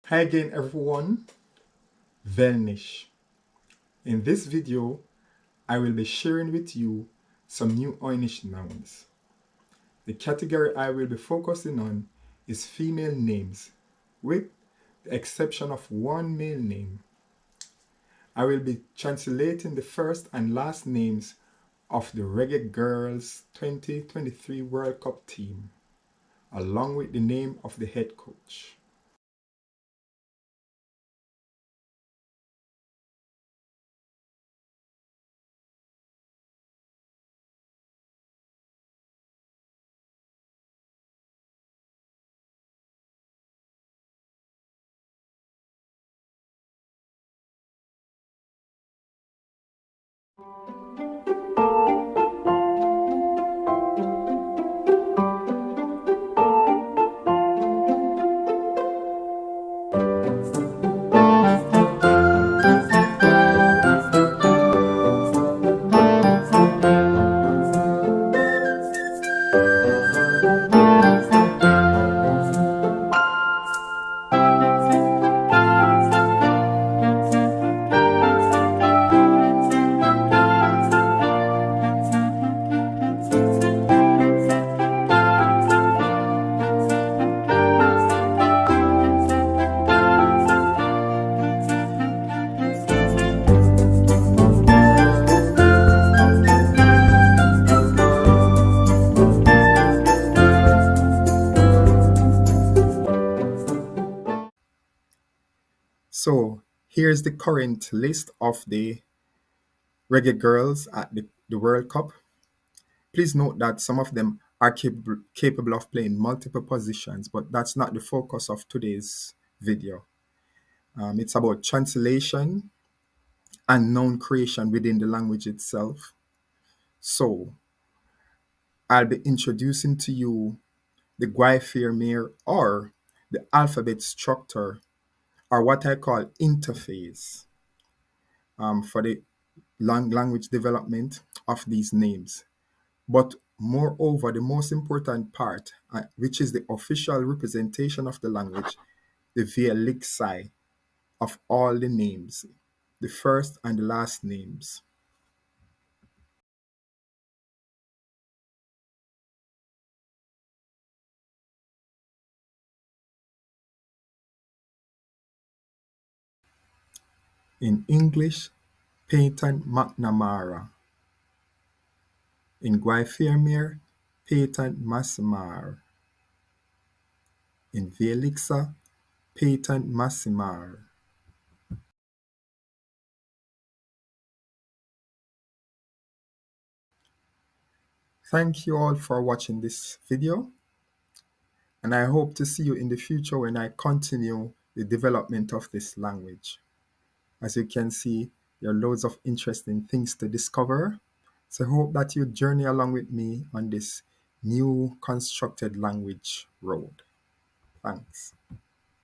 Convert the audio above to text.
Hi again everyone, Veeliksa. In this video, I will be sharing with you some new Oy'Nissh nouns. The category I will be focusing on is female names, with the exception of one male name. I will be translating the first and last names of the Reggae Girlz 2023 World Cup team, along with the name of the head coach. So here's the current list of the Reggae Girls at the World Cup. Please note that some of them are capable of playing multiple positions, but that's not the focus of today's video. It's about translation and noun creation within the language itself. So I'll be introducing to you the Guayfirmir, or the alphabet structure, or what I call interface, for the language development of these names. But moreover, the most important part, which is the official representation of the language, the Veeliksa of all the names, the first and the last names. In English, Peyton MacNamara. In Guayfirmir, Peyton Massimar. In Veeliksa, Peyton Massimar. Thank you all for watching this video, and I hope to see you in the future when I continue the development of this language. As you can see, there are loads of interesting things to discover. So I hope that you journey along with me on this new constructed language road. Thanks.